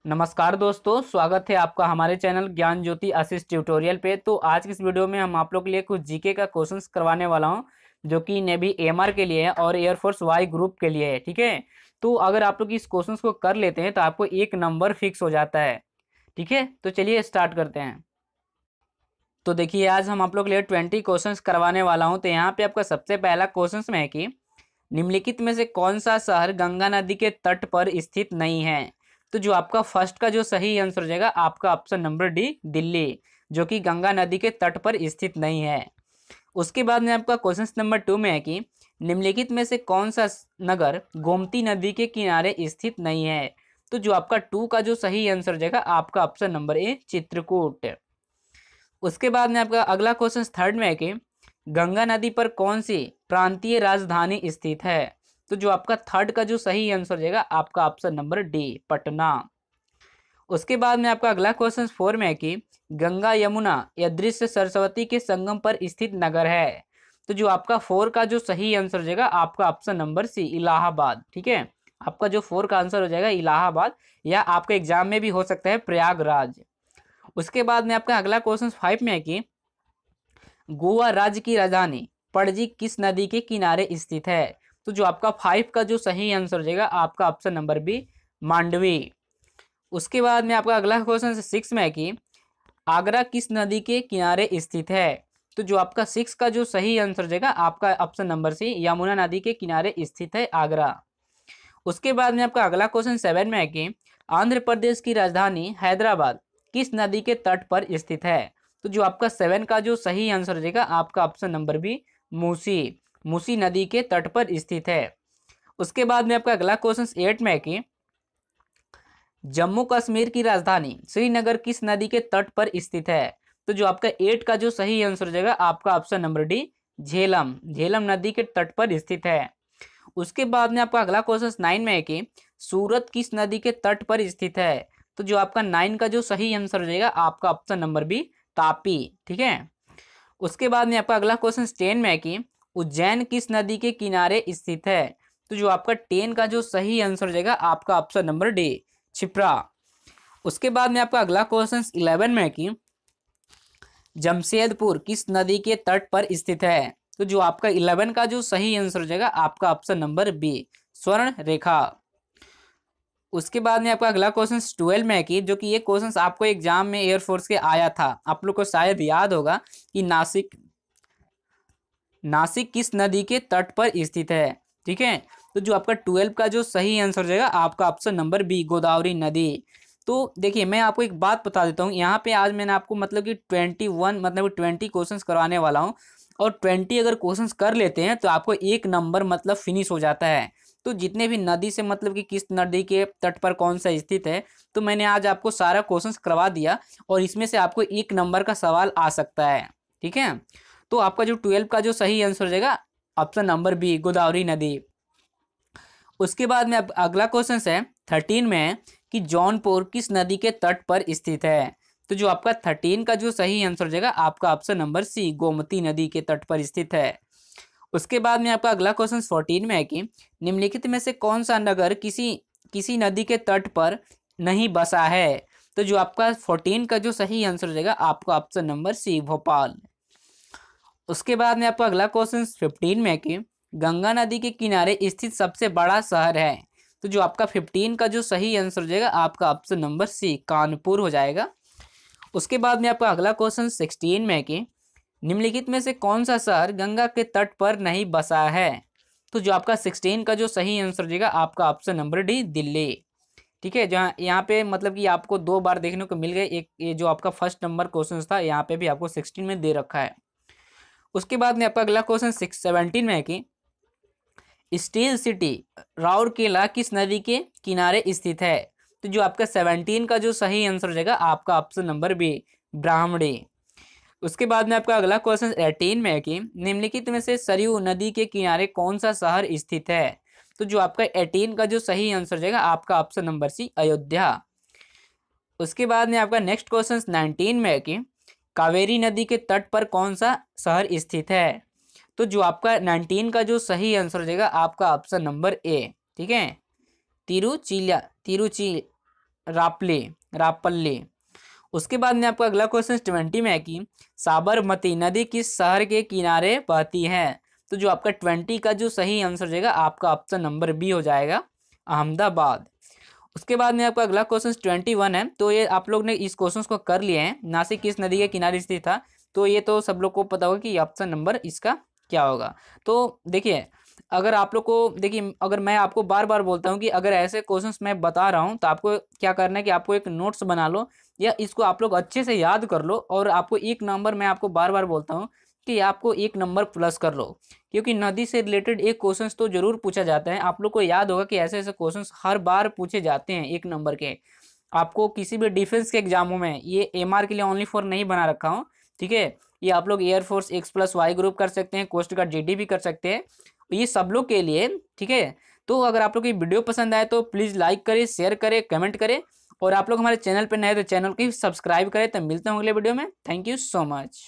नमस्कार दोस्तों, स्वागत है आपका हमारे चैनल ज्ञान ज्योति असिस्ट ट्यूटोरियल पे। तो आज की इस वीडियो में हम आप लोग के लिए कुछ जीके का क्वेश्चंस करवाने वाला हूं, जो कि नेवी एएमआर के लिए है और एयरफोर्स वाई ग्रुप के लिए है। ठीक है, तो अगर आप लोग इस क्वेश्चंस को कर लेते हैं तो आपको एक नंबर फिक्स हो जाता है। ठीक है, तो चलिए स्टार्ट करते हैं। तो देखिए, आज हम आप लोग के लिए 20 क्वेश्चंस करवाने वाला हूँ। तो यहाँ पे आपका सबसे पहला क्वेश्चन में है कि निम्नलिखित में से कौन सा शहर गंगा नदी के तट पर स्थित नहीं है। तो जो आपका फर्स्ट का जो सही आंसर हो जाएगा आपका ऑप्शन नंबर डी, दिल्ली, जो कि गंगा नदी के तट पर स्थित नहीं है। उसके बाद में आपका क्वेश्चन नंबर 2 में है कि निम्नलिखित में से कौन सा नगर गोमती नदी के किनारे स्थित नहीं है। तो जो आपका 2 का जो सही आंसर हो जाएगा आपका ऑप्शन नंबर ए, चित्रकूट। उसके बाद में आपका अगला क्वेश्चन थर्ड में है कि गंगा नदी पर कौन सी प्रांतीय राजधानी स्थित है। तो जो आपका थर्ड का जो सही आंसर हो जाएगा आपका ऑप्शन नंबर डी, पटना। उसके बाद में आपका अगला क्वेश्चन 4 में है कि गंगा यमुना या दृश्य सरस्वती के संगम पर स्थित नगर है। तो जो आपका 4 का जो सही आंसर हो जाएगा आपका ऑप्शन नंबर सी, इलाहाबाद। ठीक है, आपका जो 4 का आंसर हो जाएगा इलाहाबाद, या आपके एग्जाम में भी हो सकता है प्रयागराज। उसके बाद में आपका अगला क्वेश्चन 5 में है कि गोवा राज्य की राजधानी पणजी किस नदी के किनारे स्थित है। तो जो आपका 5 का जो सही आंसर हो जाएगा आपका ऑप्शन नंबर बी, मांडवी। उसके बाद में आपका अगला क्वेश्चन 6 में है कि आगरा किस नदी के किनारे स्थित है। तो जो आपका 6 का जो सही आंसर हो जाएगा आपका ऑप्शन नंबर सी, यमुना नदी के किनारे स्थित है आगरा। उसके बाद में आपका अगला क्वेश्चन 7 में है कि आंध्र प्रदेश की राजधानी हैदराबाद किस नदी के तट पर स्थित है। तो जो आपका 7 का जो सही आंसर हो जाएगा आपका option number B, Musi, Musi नदी के तट पर स्थित है। उसके बाद में आपका अगला क्वेश्चन 8 में है कि जम्मू कश्मीर की राजधानी श्रीनगर किस नदी के तट पर स्थित है। तो जो आपका 8 का जो सही आंसर हो जाएगा आपका option number D, Jhelum, Jhelum नदी के तट पर स्थित है। उसके बाद में आपका अगला क्वेश्चन 9 में है कि सूरत किस नदी के तट पर स्थित है। तो जो आपका 9 का जो सही आंसर हो जाएगा आपका ऑप्शन नंबर बी, तापी। ठीक है, उसके बाद में आपका अगला क्वेश्चन 10 में है कि उज्जैन किस नदी के किनारे स्थित है। तो जो आपका 10 का जो सही आंसर हो जाएगा आपका ऑप्शन नंबर डी, छिप्रा। उसके बाद में आपका अगला क्वेश्चन 11 में है कि जमशेदपुर किस नदी के तट पर स्थित है। तो जो आपका 11 का जो सही आंसर हो जाएगा आपका ऑप्शन नंबर बी, स्वर्ण रेखा। उसके बाद में आपका अगला क्वेश्चन 12 में है कि जो कि ये क्वेश्चन आपको एग्जाम में एयरफोर्स के आया था, आप लोग को शायद याद होगा कि नासिक, नासिक किस नदी के तट पर स्थित है। ठीक है, तो जो आपका 12 का जो सही आंसर हो जाएगा आपका ऑप्शन नंबर बी, गोदावरी नदी। तो देखिए, मैं आपको एक बात बता देता हूँ, यहाँ पे आज मैंने आपको मतलब कि 21 मतलब 20 क्वेश्चंस करवाने वाला हूँ, और 20 अगर क्वेश्चंस कर लेते हैं तो आपको एक नंबर मतलब फिनिश हो जाता है। तो जितने भी नदी से मतलब कि किस नदी के तट पर कौन सा स्थित है, तो मैंने आज आपको सारा क्वेश्चंस करवा दिया, और इसमें से आपको एक नंबर का सवाल आ सकता है। ठीक है, तो आपका जो 12 का जो सही आंसर हो जाएगा ऑप्शन नंबर बी, गोदावरी नदी। उसके बाद में अब अगला क्वेश्चन है 13 में है कि जौनपुर किस नदी के तट पर स्थित है। तो जो आपका 13 का जो सही आंसर हो जाएगा आपका ऑप्शन नंबर सी, गोमती नदी के तट पर स्थित है। उसके बाद में आपका अगला क्वेश्चन 14 में है कि निम्नलिखित में से कौन सा नगर किसी किसी नदी के तट पर नहीं बसा है। तो जो आपका 14 का जो सही आंसर हो जाएगा आपका ऑप्शन नंबर सी, भोपाल। उसके बाद में आपका अगला क्वेश्चन 15 में है कि गंगा नदी के किनारे स्थित सबसे बड़ा शहर है। तो जो आपका 15 का जो सही आंसर हो जाएगा आपका ऑप्शन नंबर सी, कानपुर हो जाएगा। उसके बाद में आपका अगला क्वेश्चन 16 में है कि निम्नलिखित में से कौन सा शहर गंगा के तट पर नहीं बसा है। तो जो आपका 16 का जो सही आंसर हो जाएगा आपका ऑप्शन नंबर डी, दिल्ली। ठीक है, जहाँ यहाँ पे मतलब कि आपको 2 बार देखने को मिल गए, एक ये जो आपका फर्स्ट नंबर क्वेश्चन था यहाँ पे भी आपको 16 में दे रखा है। उसके बाद में आपका अगला क्वेश्चन 17 में है कि स्टील सिटी राउरकेला किस नदी के किनारे स्थित है। तो जो आपका 17 का जो सही आंसर हो जाएगा आपका ऑप्शन नंबर बी, ब्राह्मणी। उसके बाद में आपका अगला क्वेश्चन 18 में है कि निम्नलिखित में से सरयू नदी के किनारे कौन सा शहर स्थित है। तो जो आपका 18 का जो सही आंसर हो जाएगा आपका ऑप्शन नंबर सी, अयोध्या। उसके बाद में आपका नेक्स्ट क्वेश्चन 19 में है कि कावेरी नदी के तट पर कौन सा शहर स्थित है। तो जो आपका 19 का जो सही आंसर हो जाएगा आपका ऑप्शन नंबर ए। ठीक है, तिरुचिला, तिरुचि रापले, रापल्ले। उसके बाद में आपका अगला क्वेश्चन 20 में है कि साबरमती नदी किस शहर के किनारे बहती है। तो जो आपका 20 का जो सही आंसर हो जाएगा आपका ऑप्शन नंबर बी हो जाएगा, अहमदाबाद। उसके बाद में आपका अगला क्वेश्चन 21 है। तो ये आप लोग ने इस क्वेश्चन को कर लिए हैं, नासिक किस नदी के किनारे स्थित था। तो ये तो सब लोग को पता होगा कि ऑप्शन नंबर इसका क्या होगा। तो देखिए अगर आप लोग को, देखिए अगर मैं आपको बार बार बोलता हूँ कि अगर ऐसे क्वेश्चंस मैं बता रहा हूँ तो आपको क्या करना है कि आपको एक नोट्स बना लो या इसको आप लोग अच्छे से याद कर लो, और आपको एक नंबर, मैं आपको बार बार बोलता हूँ कि आपको एक नंबर प्लस कर लो, क्योंकि नदी से रिलेटेड एक क्वेश्चन तो जरूर पूछा जाता है। आप लोग को याद होगा कि ऐसे ऐसे क्वेश्चन हर बार पूछे जाते हैं एक नंबर के। आपको किसी भी डिफेंस के एग्जामों में, ये एमआर के लिए ओनली फॉर नहीं बना रखा हूँ, ठीक है। ये आप लोग एयरफोर्स X+Y ग्रुप कर सकते हैं, कोस्ट गार्ड GD भी कर सकते हैं, ये सब लोग के लिए, ठीक है। तो अगर आप लोग की वीडियो पसंद आए तो प्लीज़ लाइक करें, शेयर करें, कमेंट करें, और आप लोग हमारे चैनल पर नए तो चैनल को सब्सक्राइब करें। तो मिलते हैं अगले वीडियो में। Thank you so much.